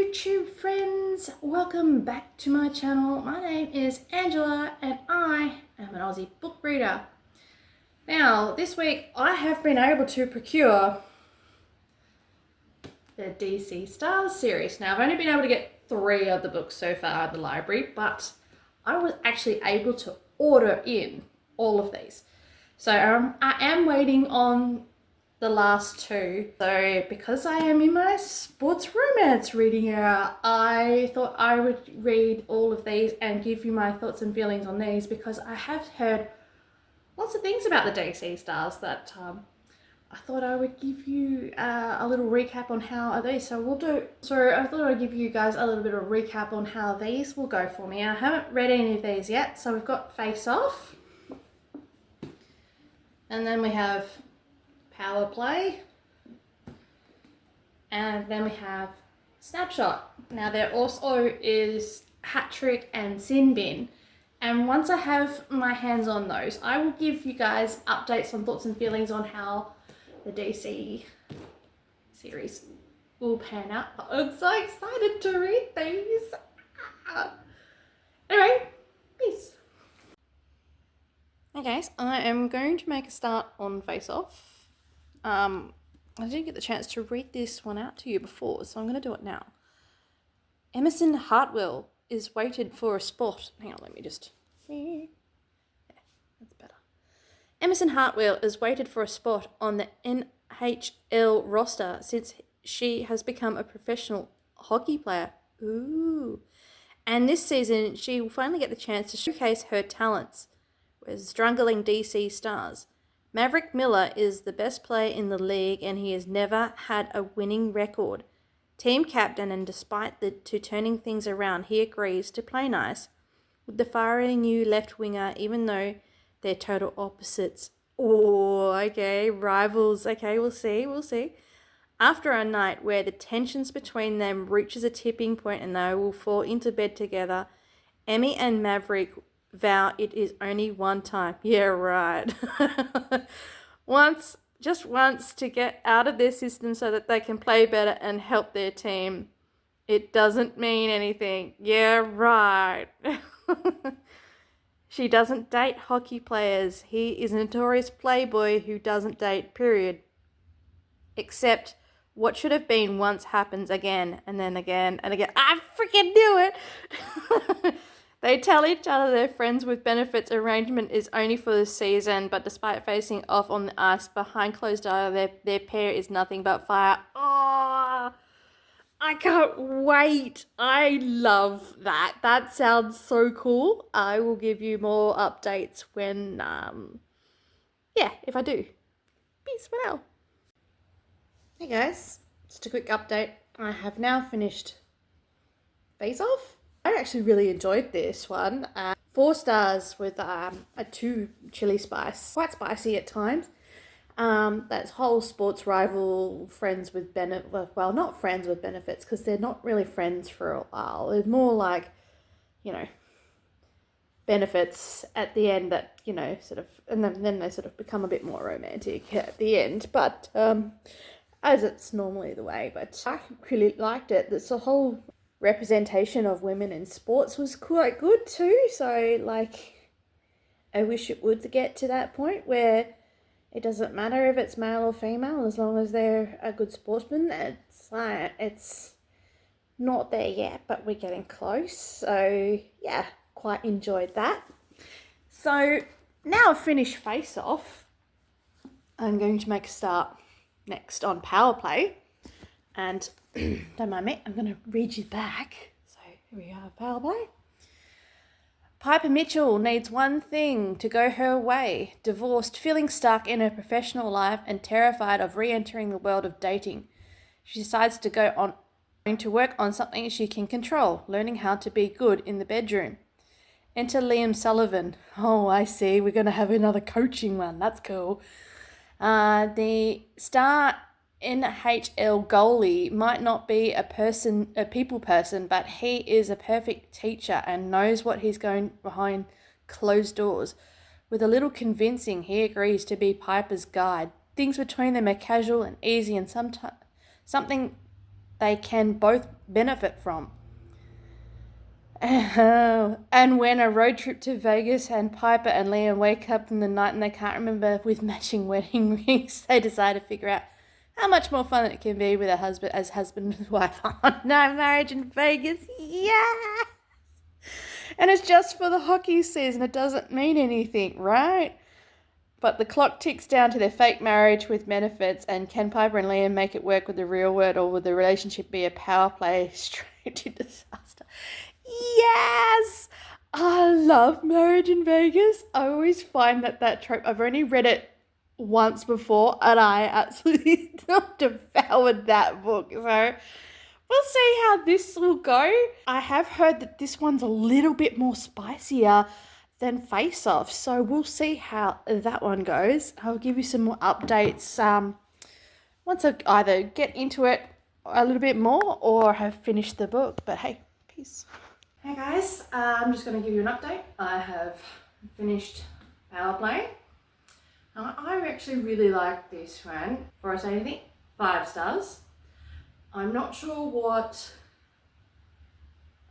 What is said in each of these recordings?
YouTube friends, welcome back to my channel. My name is Angela and I am an Aussie book reader. Now this week I have been able to procure the DC Stars series. Now I've only been able to get 3 of the books so far at the library, but I was actually able to order in all of these. So I am waiting on the last 2. So because I am in my sports romance reading era, I thought I would read all of these and give you my thoughts and feelings on these, because I have heard lots of things about the DC Stars that I thought I would give you a little recap on how are these. So I thought I'd give you guys a little bit of a recap on how these will go for me. I haven't read any of these yet. So we've got Face Off, and then we have Power Play, and then we have Snapshot. Now there also is Hat Trick and Sin Bin, and once I have my hands on those, I will give you guys updates on thoughts and feelings on how the DC series will pan out. I'm so excited to read these. Anyway, peace. Hey guys, I am going to make a start on Face Off. I didn't get the chance to read this one out to you before, so I'm going to do it now. Emerson Hartwell is weighted for a spot. Hang on, let me just... Yeah, that's better. Emerson Hartwell is weighted for a spot on the NHL roster since she has become a professional hockey player. Ooh. And this season, she will finally get the chance to showcase her talents with struggling DC Stars. Maverick Miller is the best player in the league, and he has never had a winning record. Team captain, and despite the two turning things around, he agrees to play nice with the fiery new left winger, even though they're total opposites. Oh, okay, rivals. Okay, we'll see. After a night where the tensions between them reaches a tipping point and they will fall into bed together, Emmy and Maverick vow it is only one time. Yeah, right. Just once to get out of their system so that they can play better and help their team. It doesn't mean anything. Yeah, right. She doesn't date hockey players. He is a notorious playboy who doesn't date, period. Except what should have been once happens again and then again and again. I freaking knew it! They tell each other their friends with benefits arrangement is only for the season, but despite facing off on the ice behind closed eyes, their pair is nothing but fire. Oh, I can't wait. I love that. That sounds so cool. I will give you more updates when, if I do. Peace for now. Hey guys, just a quick update. I have now finished Face Off. I actually really enjoyed this one. 4 stars with a 2 chili spice. Quite spicy at times. That's whole sports rival friends with benefits. Well, not friends with benefits, because they're not really friends for a while. It's more like, benefits at the end that, sort of, and then they sort of become a bit more romantic at the end. But as it's normally the way. But I really liked it. It's a whole representation of women in sports was quite good too. So I wish it would get to that point where it doesn't matter if it's male or female, as long as they're a good sportsman. It's not there yet, but we're getting close. So yeah, quite enjoyed that. So now I've finished Face Off, I'm going to make a start next on Power Play. And don't mind me, I'm going to read you back. So here we are, Power Play. Piper Mitchell needs one thing to go her way. Divorced, feeling stuck in her professional life and terrified of re-entering the world of dating. She decides to go to work on something she can control, learning how to be good in the bedroom. Enter Liam Sullivan. Oh, I see. We're going to have another coaching one. That's cool. The star NHL goalie might not be a people person, but he is a perfect teacher and knows what he's going behind closed doors. With a little convincing, he agrees to be Piper's guide. Things between them are casual and easy, and something they can both benefit from. And when a road trip to Vegas and Piper and Liam wake up in the night and they can't remember with matching wedding rings, they decide to figure out how much more fun it can be with a husband and wife on no marriage in Vegas. Yeah! And it's just for the hockey season. It doesn't mean anything, right? But the clock ticks down to their fake marriage with benefits, and can Piper and Liam make it work with the real world, or will the relationship be a power play straight to disaster? Yes! I love Marriage in Vegas. I always find that trope, I've only read it once before and I absolutely devoured that book. So we'll see how this will go. I have heard that this one's a little bit more spicier than Face Off, so we'll see how that one goes. I'll give you some more updates once I either get into it a little bit more or have finished the book. But hey, peace. Hey guys, I'm just going to give you an update. I have finished Power Play. I actually really like this one. Before I say anything, 5 stars. I'm not sure what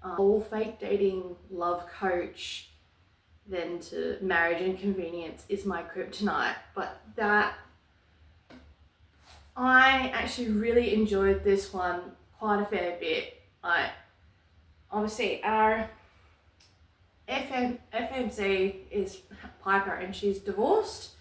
all fake dating love coach then to marriage and convenience is my kryptonite, but that I actually really enjoyed this one quite a fair bit. Like, obviously our FMC is Piper and she's divorced,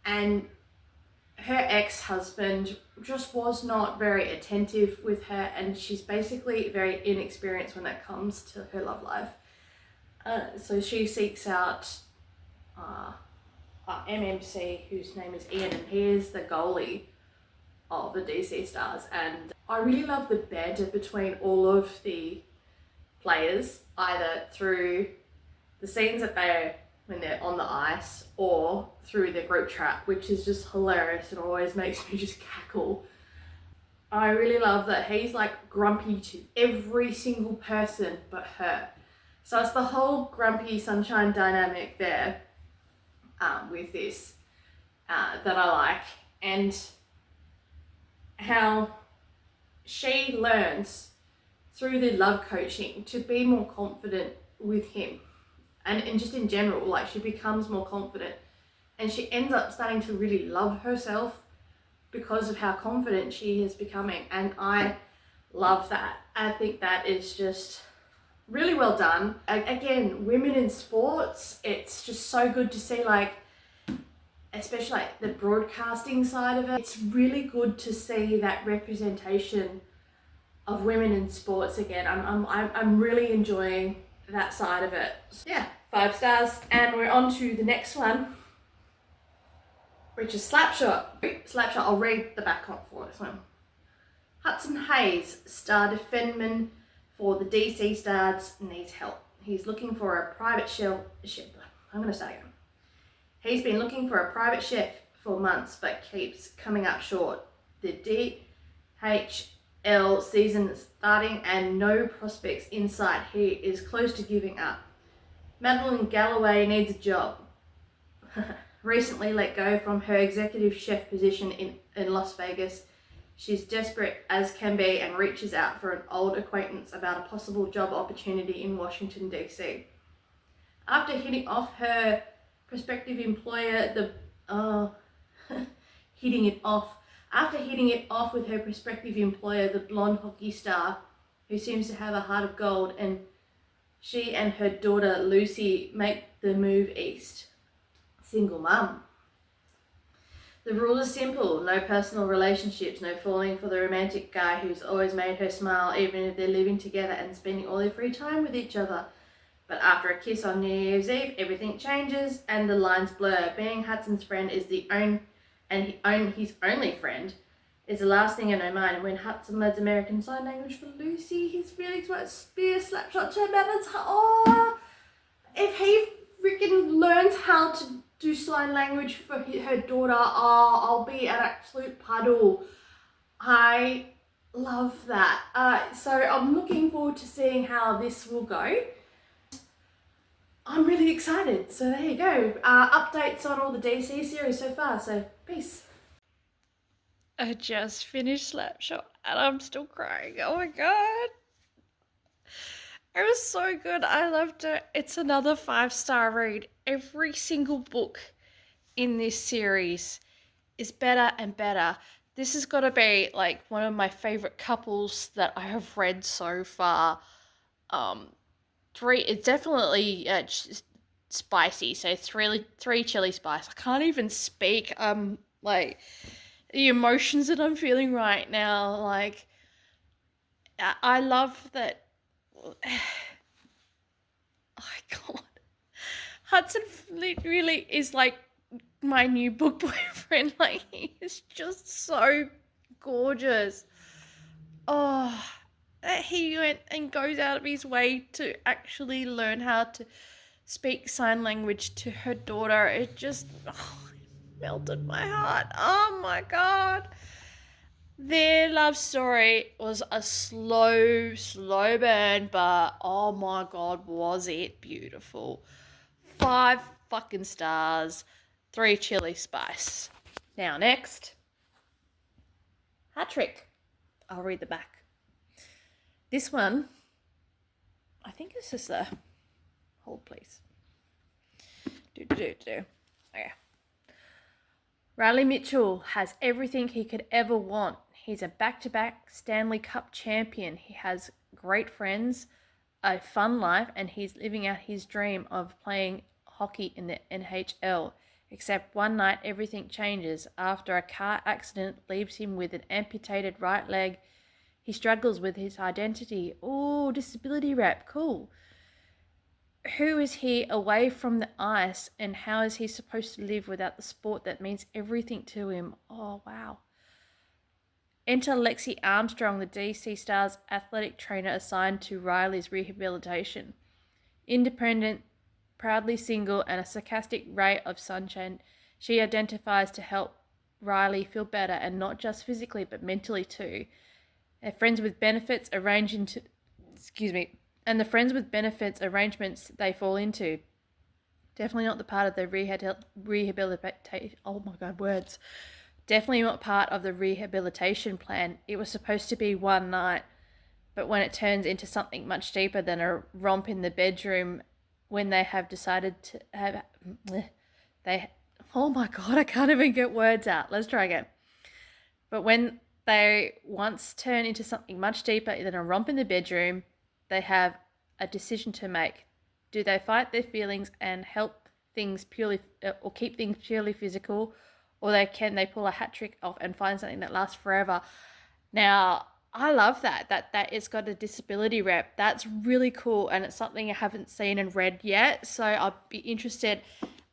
and her ex-husband just was not very attentive with her, and she's basically very inexperienced when it comes to her love life. So she seeks out MMC, whose name is Ian, and he is the goalie of the DC Stars. And I really love the banter between all of the players, either through the scenes that when they're on the ice or through the group chat, which is just hilarious and always makes me just cackle. I really love that he's like grumpy to every single person but her. So it's the whole grumpy sunshine dynamic there with this that I like, and how she learns through the love coaching to be more confident with him, and just in general, like she becomes more confident and she ends up starting to really love herself because of how confident she is becoming, and I love that. I think that is just really well done. Again, women in sports, it's just so good to see, like, especially like the broadcasting side of it. It's really good to see that representation of women in sports again. I'm really enjoying that side of it. Yeah, 5 stars. And we're on to the next one, which is Slapshot. Slapshot, I'll read the back up for this one. Hudson Hayes, star defenseman for the DC Stars, needs help. He's looking for a private chef. I'm going to start again. He's been looking for a private chef for months, but keeps coming up short. The DHL season is starting and no prospects in sight. He is close to giving up. Madeline Galloway needs a job. Recently let go from her executive chef position in Las Vegas. She's desperate as can be and reaches out for an old acquaintance about a possible job opportunity in Washington, D.C. After hitting off her prospective employer, hitting it off with her prospective employer, the blonde hockey star, who seems to have a heart of gold, and she and her daughter Lucy make the move east. Single mum. The rule is simple: no personal relationships, no falling for the romantic guy who's always made her smile, even if they're living together and spending all their free time with each other. But after a kiss on New Year's Eve, everything changes and the lines blur. Being Hudson's friend is his only friend is the last thing in her mind. And when Hudson learns American Sign Language for Lucy, his feelings won't be a Slapshot to balance. Oh, if he freaking learns how to do sign language for her daughter, I'll be an absolute puddle. I love that. So I'm looking forward to seeing how this will go. I'm really excited. So there you go. Updates on all the DC series so far. So peace. I just finished Slapshot and I'm still crying. Oh my god. It was so good. I loved it. It's another 5-star read. Every single book in this series is better and better. This has got to be like one of my favorite couples that I have read so far. It's definitely spicy. So three chili spice. I can't even speak. Like the emotions that I'm feeling right now. Like I love that. Oh my god, Hudson really is like my new book boyfriend. Like he is just so gorgeous. Oh, he went and goes out of his way to actually learn how to speak sign language to her daughter. It just it melted my heart. Oh my god. Their love story was a slow burn, but oh my god, was it beautiful. 5 fucking stars, 3 chili spice. Now, next, Hat Trick. I'll read the back. This one, I think this is the. Hold, please. Okay. Riley Mitchell has everything he could ever want. He's a back-to-back Stanley Cup champion. He has great friends, a fun life, and he's living out his dream of playing hockey in the NHL. Except one night everything changes after a car accident leaves him with an amputated right leg. He struggles with his identity. Oh, disability rap, cool. Who is he away from the ice, and how is he supposed to live without the sport that means everything to him? Oh, wow. Enter Lexi Armstrong, the DC Stars athletic trainer assigned to Riley's rehabilitation. Independent, proudly single, and a sarcastic ray of sunshine, she identifies to help Riley feel better, and not just physically but mentally too. And friends with benefits and the friends with benefits arrangements they fall into. Definitely not the part of the rehabilitation. Oh my god, words. Definitely not part of the rehabilitation plan. It was supposed to be one night, but when it turns into something much deeper than a romp in the bedroom, when they have decided to have, they, oh my god, I can't even get words out. Let's try again. But when they once turn into something much deeper than a romp in the bedroom, they have a decision to make. Do they fight their feelings and help things purely, or keep things purely physical, or can they pull a hat trick off and find something that lasts forever? Now, I love that it's got a disability rep. That's really cool, and it's something I haven't seen and read yet. So I'll be interested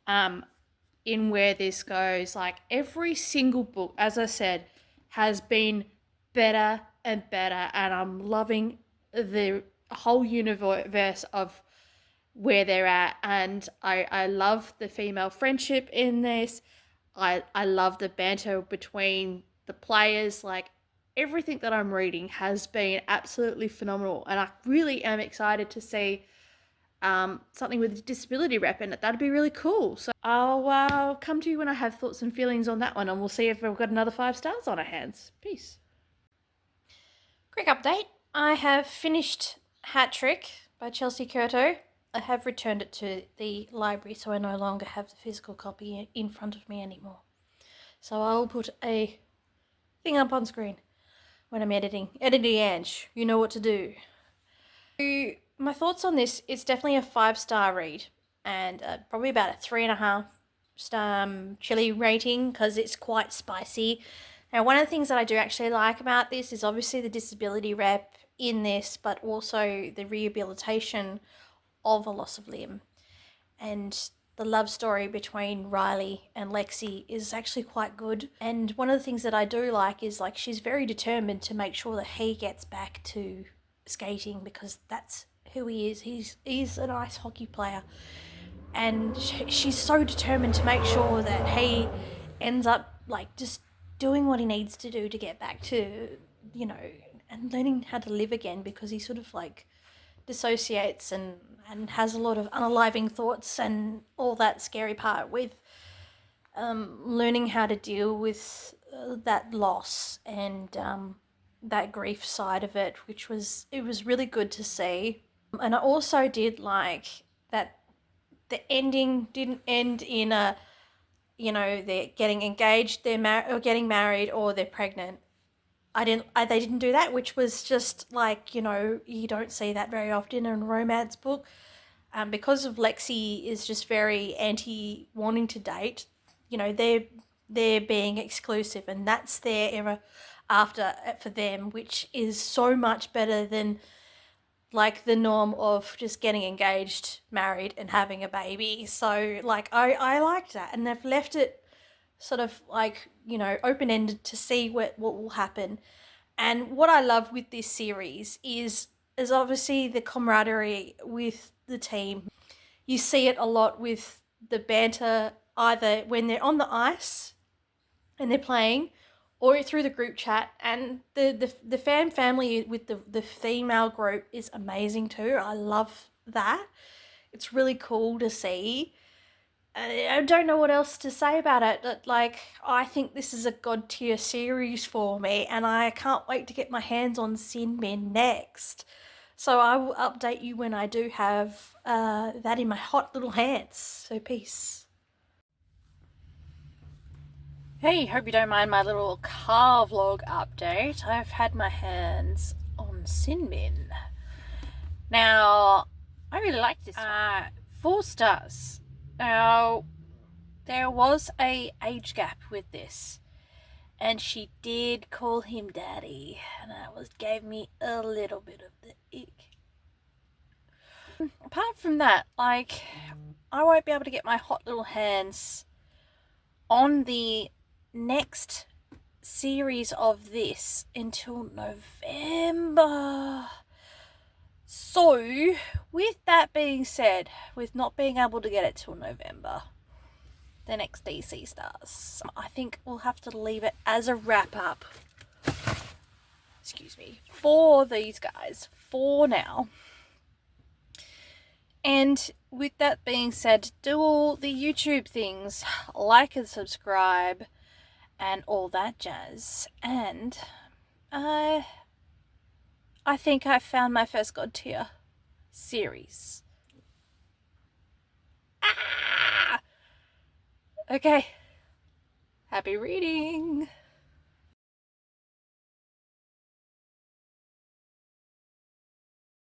in where this goes. Like every single book, as I said, has been better and better, and I'm loving the whole universe of where they're at. And I love the female friendship in this. I love the banter between the players. Like everything that I'm reading has been absolutely phenomenal, and I really am excited to see something with a disability rep in it. That'd be really cool. So I'll come to you when I have thoughts and feelings on that one, and we'll see if we've got another 5 stars on our hands. Peace. Quick update. I have finished Hat Trick by Chelsea Curto. I have returned it to the library, so I no longer have the physical copy in front of me anymore. So I'll put a thing up on screen when I'm editing. Editing Ange, you know what to do. My thoughts on this, it's definitely a 5-star read, and probably about a 3.5 star chili rating, because it's quite spicy. Now, one of the things that I do actually like about this is obviously the disability rep in this, but also the rehabilitation of a loss of limb. And the love story between Riley and Lexi is actually quite good. And one of the things that I do like is like she's very determined to make sure that he gets back to skating, because that's who he is. He's an ice hockey player, and she's so determined to make sure that he ends up like just doing what he needs to do to get back to, and learning how to live again, because he sort of like dissociates and has a lot of unaliving thoughts and all that scary part with learning how to deal with that loss. And that grief side of it, which was really good to see. And I also did like that the ending didn't end in a, you know, they're getting engaged, they're or getting married, or they're pregnant. They didn't do that, which was just like, you know, you don't see that very often in a romance book. Because of Lexi is just very anti wanting to date, you know, they're being exclusive, and that's their era after for them, which is so much better than like the norm of just getting engaged, married, and having a baby. So like I liked that, and they've left it sort of like, you know, open ended to see what will happen. And what I love with this series is obviously the camaraderie with the team. You see it a lot with the banter, either when they're on the ice and they're playing, or through the group chat. And the fan family with the female group is amazing too. I love that. It's really cool to see. I don't know what else to say about it. Like, I think this is a god tier series for me, and I can't wait to get my hands on Sin Min next. So I will update you when I do have that in my hot little hands. So peace. Hey, hope you don't mind my little car vlog update. I've had my hands on Sin Min. Now, I really like this one. 4 stars. Now, there was a age gap with this, and she did call him daddy, and that gave me a little bit of the ick. Apart from that, like, I won't be able to get my hot little hands on the next series of this until November. So, with that being said, with not being able to get it till November, the next DC stars, I think we'll have to leave it as a wrap up, excuse me, for these guys for now. And with that being said, do all the YouTube things, like and subscribe and all that jazz. And I think I found my first god tier series. Okay, happy reading.